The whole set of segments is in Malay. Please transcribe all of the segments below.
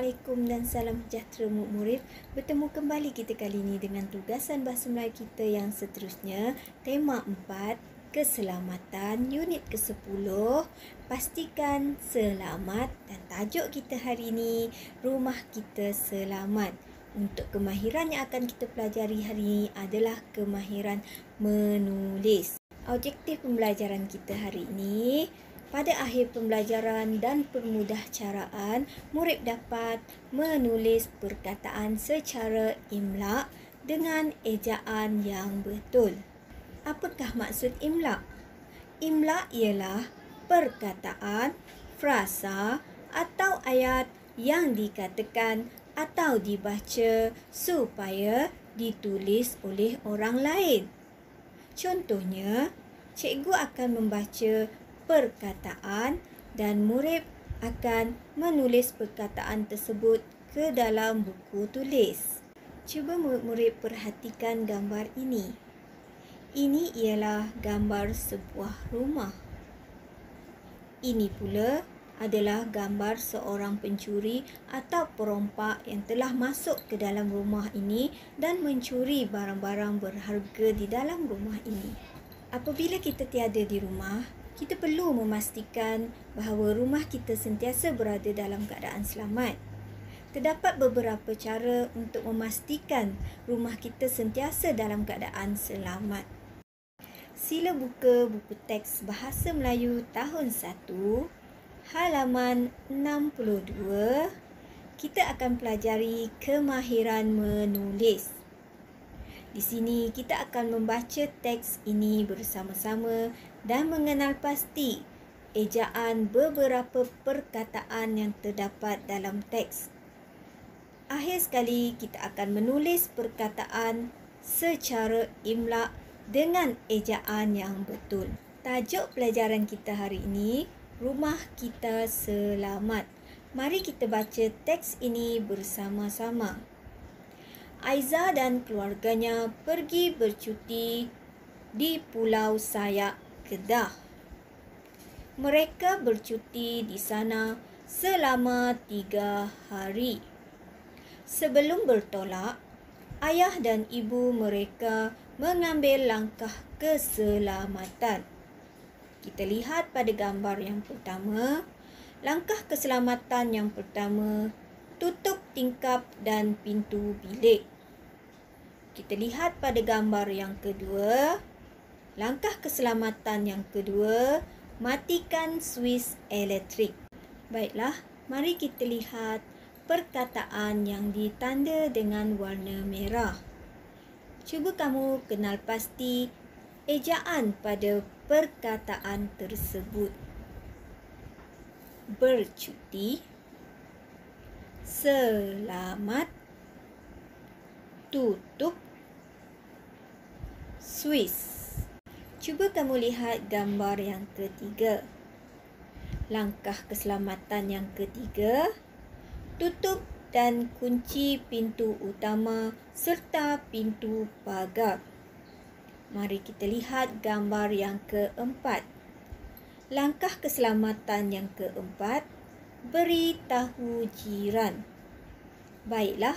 Assalamualaikum dan salam sejahtera murid. Bertemu kembali kita kali ini dengan tugasan bahasa Melayu kita yang seterusnya. Tema 4, keselamatan, unit ke-10. Pastikan selamat dan tajuk kita hari ini, rumah kita selamat. Untuk kemahiran yang akan kita pelajari hari ini adalah kemahiran menulis. Objektif pembelajaran kita hari ini, pada akhir pembelajaran dan permudah caraan, murid dapat menulis perkataan secara imla dengan ejaan yang betul. Apakah maksud imla? Imla ialah perkataan, frasa atau ayat yang dikatakan atau dibaca supaya ditulis oleh orang lain. Contohnya, cikgu akan membaca perkataan dan murid akan menulis perkataan tersebut ke dalam buku tulis. Cuba murid perhatikan gambar ini. Ini ialah gambar sebuah rumah. Ini pula adalah gambar seorang pencuri atau perompak yang telah masuk ke dalam rumah ini dan mencuri barang-barang berharga di dalam rumah ini. Apabila kita tiada di rumah, kita perlu memastikan bahawa rumah kita sentiasa berada dalam keadaan selamat. Terdapat beberapa cara untuk memastikan rumah kita sentiasa dalam keadaan selamat. Sila buka buku teks Bahasa Melayu tahun 1, halaman 62. Kita akan pelajari kemahiran menulis. Di sini kita akan membaca teks ini bersama-sama dan mengenal pasti ejaan beberapa perkataan yang terdapat dalam teks. Akhir sekali, kita akan menulis perkataan secara imla dengan ejaan yang betul. Tajuk pelajaran kita hari ini, rumah kita selamat. Mari kita baca teks ini bersama-sama. Aiza dan keluarganya pergi bercuti di Pulau Sayak, Kedah. Mereka bercuti di sana selama 3 hari. Sebelum bertolak, ayah dan ibu mereka mengambil langkah keselamatan. Kita lihat pada gambar yang pertama, langkah keselamatan yang pertama, tutup tingkap dan pintu bilik. Kita lihat pada gambar yang kedua, langkah keselamatan yang kedua, matikan suis elektrik. Baiklah, mari kita lihat perkataan yang ditanda dengan warna merah. Cuba kamu kenal pasti ejaan pada perkataan tersebut. Bercuti, selamat, tutup, suis. Cuba kamu lihat gambar yang ketiga. Langkah keselamatan yang ketiga, tutup dan kunci pintu utama serta pintu pagar. Mari kita lihat gambar yang keempat. Langkah keselamatan yang keempat, beritahu jiran. Baiklah,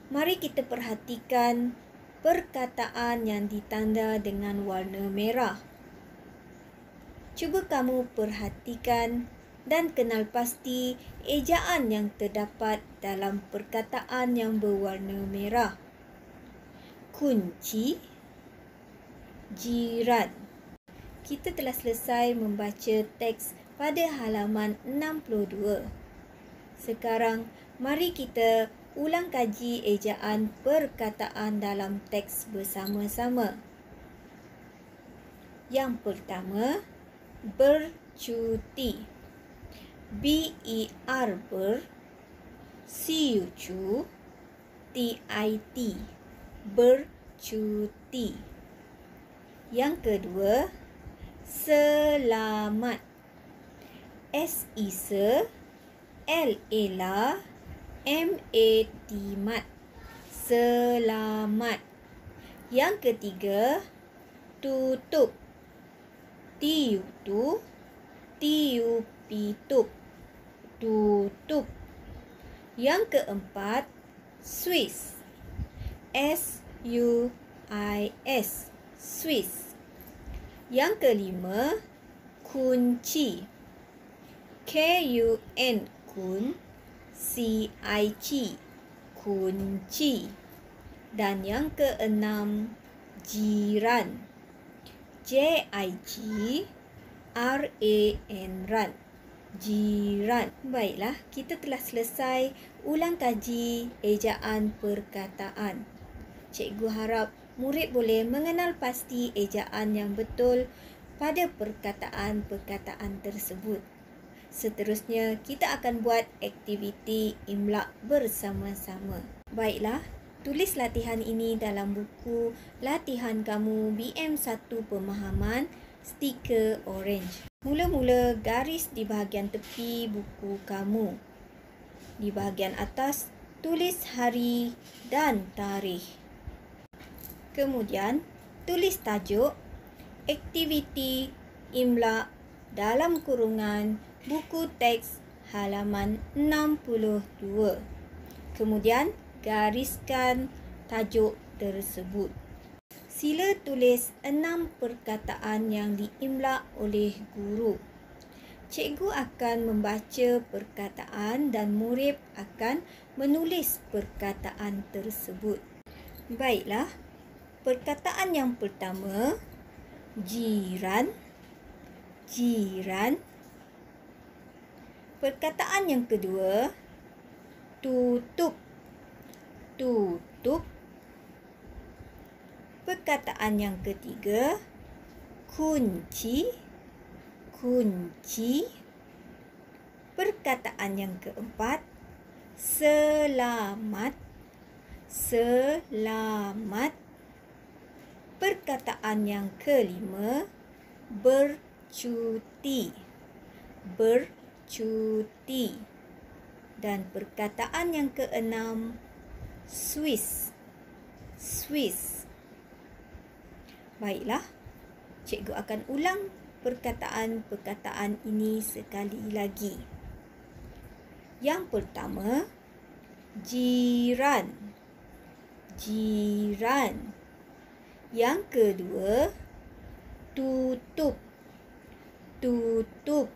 mari kita perhatikan perkataan yang ditanda dengan warna merah. Cuba kamu perhatikan dan kenal pasti ejaan yang terdapat dalam perkataan yang berwarna merah. Kunci, jiran. Kita telah selesai membaca teks pada halaman 62. Sekarang, mari kita ulang kaji ejaan perkataan dalam teks bersama-sama. Yang pertama, bercuti. B-E-R ber, C-U-C, T-I-T, bercuti. Yang kedua, selamat. S-I-S, L-E-L-A, M-A-T, mat. Selamat. Yang ketiga, tutup. T-U-T, T-U-P, tutup. Yang keempat, Swiss. S-U-I-S. Swiss. Yang kelima, kunci. K-U-N. Kun. C-I-C. Kunci. Dan yang keenam, jiran. J-I-G-R-A-N. Ran. Jiran. Baiklah, kita telah selesai ulang kaji ejaan perkataan. Cikgu harap murid boleh mengenal pasti ejaan yang betul pada perkataan-perkataan tersebut. Seterusnya, kita akan buat aktiviti imla bersama-sama. Baiklah, tulis latihan ini dalam buku latihan kamu BM1 Pemahaman stiker orange. Mula-mula garis di bahagian tepi buku kamu. Di bahagian atas, tulis hari dan tarikh. Kemudian, tulis tajuk aktiviti imla dalam kurungan buku teks halaman 62. Kemudian, gariskan tajuk tersebut. Sila tulis 6 perkataan yang diimla oleh guru. Cikgu akan membaca perkataan dan murid akan menulis perkataan tersebut. Baiklah, perkataan yang pertama, jiran. Jiran. Perkataan yang kedua, tutup. Tutup. Perkataan yang ketiga, kunci. Kunci. Perkataan yang keempat, selamat. Selamat. Perkataan yang kelima, bercuti. Bercuti. Dan perkataan yang keenam, Swiss. Swiss. Baiklah, cikgu akan ulang perkataan-perkataan ini sekali lagi. Yang pertama, jiran. Jiran. Yang kedua, tutup. Tutup.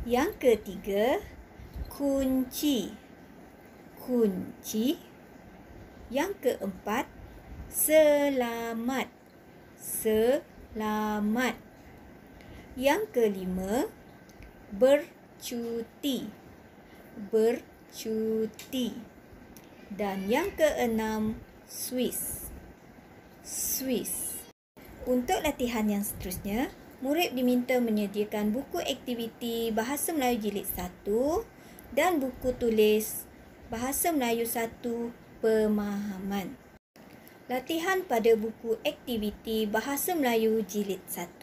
Yang ketiga, kunci. Kunci. Yang keempat, selamat. Selamat. Yang kelima, bercuti. Bercuti. Dan yang keenam, Swiss. Swiss. Untuk latihan yang seterusnya, murid diminta menyediakan buku aktiviti Bahasa Melayu Jilid 1 dan buku tulis Bahasa Melayu 1 Pemahaman. Latihan pada buku aktiviti Bahasa Melayu Jilid 1,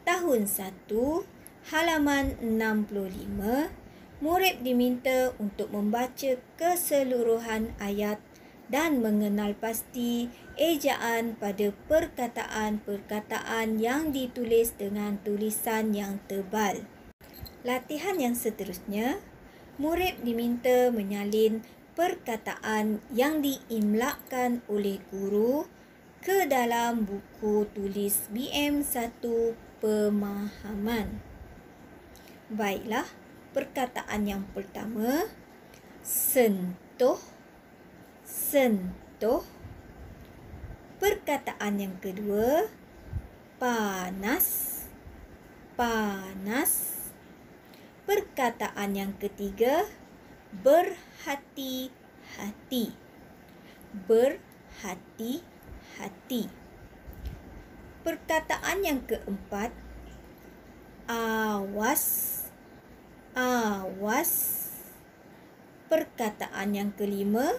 Tahun 1, halaman 65, murid diminta untuk membaca keseluruhan ayat dan mengenal pasti ejaan pada perkataan-perkataan yang ditulis dengan tulisan yang tebal. Latihan yang seterusnya, murid diminta menyalin perkataan yang diimlakan oleh guru ke dalam buku tulis BM1 Pemahaman. Baiklah, perkataan yang pertama, sentuh. Sentuh. Perkataan yang kedua, panas. Panas. Perkataan yang ketiga, berhati-hati. Berhati-hati. Perkataan yang keempat, awas. Awas. Perkataan yang kelima,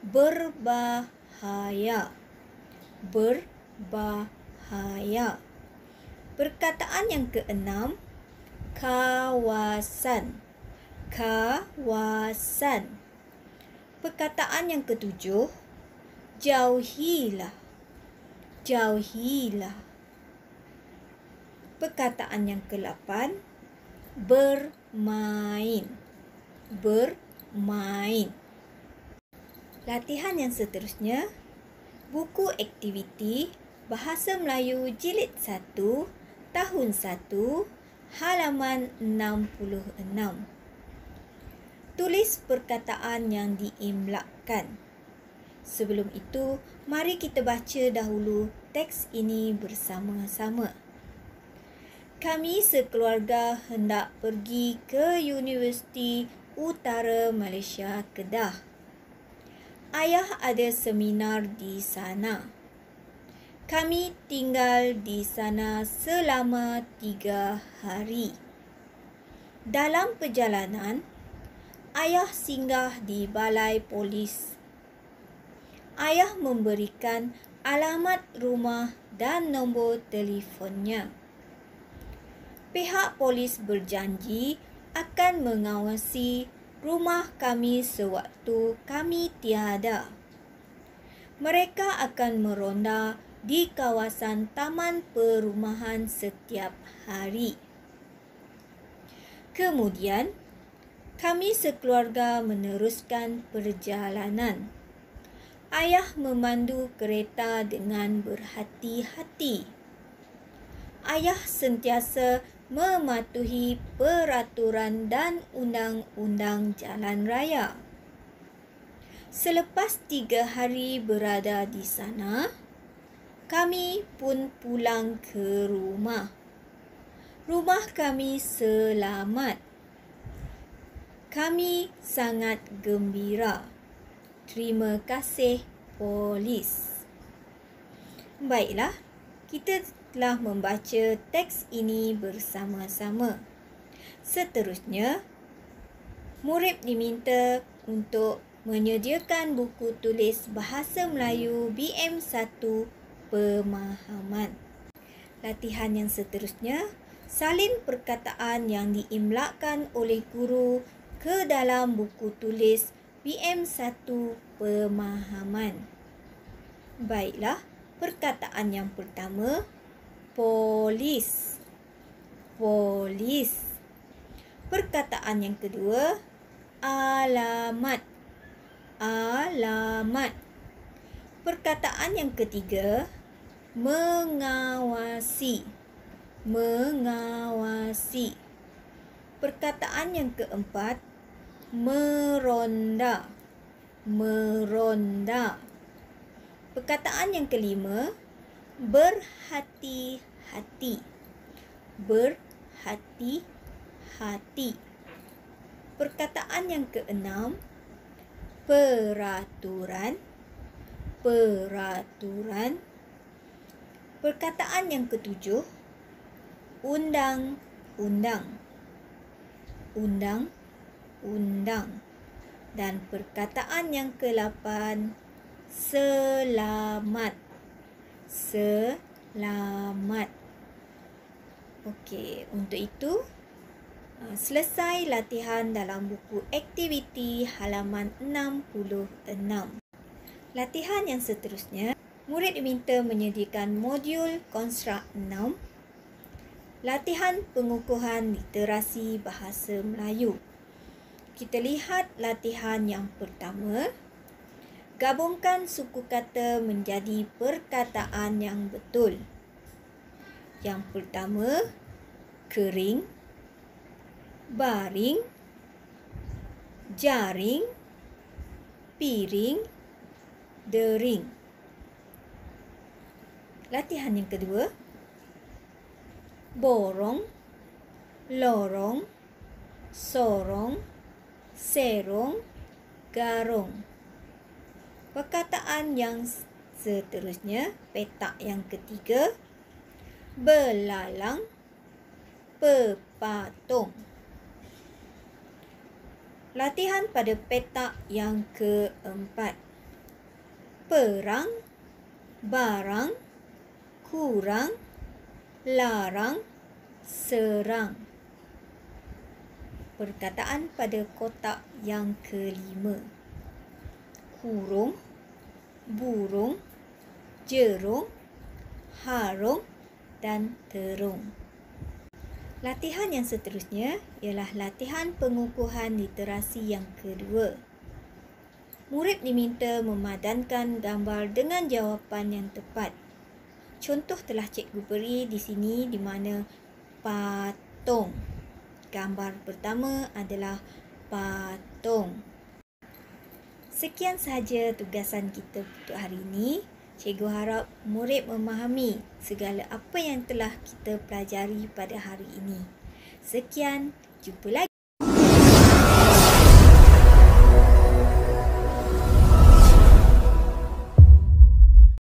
berbahaya. Berbahaya. Perkataan yang keenam, kawasan. Kawasan. Perkataan yang ketujuh, jauhilah. Jauhilah. Perkataan yang ke-8, bermain. Bermain. main. Latihan yang seterusnya, buku aktiviti Bahasa Melayu Jilid 1, Tahun 1, halaman 66. Tulis perkataan yang diimlakkan. Sebelum itu, mari kita baca dahulu teks ini bersama-sama. Kami sekeluarga hendak pergi ke Universiti Utara Malaysia, Kedah. Ayah ada seminar di sana. Kami tinggal di sana selama 3 hari. Dalam perjalanan, ayah singgah di balai polis. Ayah memberikan alamat rumah dan nombor telefonnya. Pihak polis berjanji akan mengawasi rumah kami sewaktu kami tiada. Mereka akan meronda di kawasan taman perumahan setiap hari. Kemudian, kami sekeluarga meneruskan perjalanan. Ayah memandu kereta dengan berhati-hati. Ayah sentiasa mematuhi peraturan dan undang-undang jalan raya. Selepas 3 hari berada di sana, kami pun pulang ke rumah. Rumah kami selamat. Kami sangat gembira. Terima kasih, polis. Baiklah, kita telah membaca teks ini bersama-sama. Seterusnya, murid diminta untuk menyediakan buku tulis Bahasa Melayu BM1 Pemahaman. Latihan yang seterusnya, salin perkataan yang diimlakkan oleh guru ke dalam buku tulis BM1 Pemahaman. Baiklah, perkataan yang pertama, polis. Polis. Perkataan yang kedua, alamat. Alamat. Perkataan yang ketiga, mengawasi. Mengawasi. Perkataan yang keempat, meronda. Meronda. Perkataan yang kelima, berhati-hati. Berhati-hati. Perkataan yang keenam, peraturan. Peraturan. Perkataan yang ketujuh, undang-undang. Undang-undang. Dan perkataan yang ke-8, selamat. Selamat. Okey, untuk itu selesai latihan dalam buku aktiviti halaman 66. Latihan yang seterusnya, murid diminta menyediakan modul konstruk 6, latihan pengukuhan literasi bahasa Melayu. Kita lihat latihan yang pertama. Gabungkan suku kata menjadi perkataan yang betul. Yang pertama, kering, baring, jaring, piring, dering. Latihan yang kedua, borong, lorong, sorong, serong, garong. Perkataan yang seterusnya, petak yang ketiga, belalang, pepatung. Latihan pada petak yang keempat, perang, barang, kurang, larang, serang. Perkataan pada kotak yang kelima, kurung, burung, jerung, harung dan terung. Latihan yang seterusnya ialah latihan pengukuhan literasi yang kedua. Murid diminta memadankan gambar dengan jawapan yang tepat. Contoh telah cikgu beri di sini di mana patung. Gambar pertama adalah patung. Sekian sahaja tugasan kita untuk hari ini. Cikgu harap murid memahami segala apa yang telah kita pelajari pada hari ini. Sekian, jumpa lagi.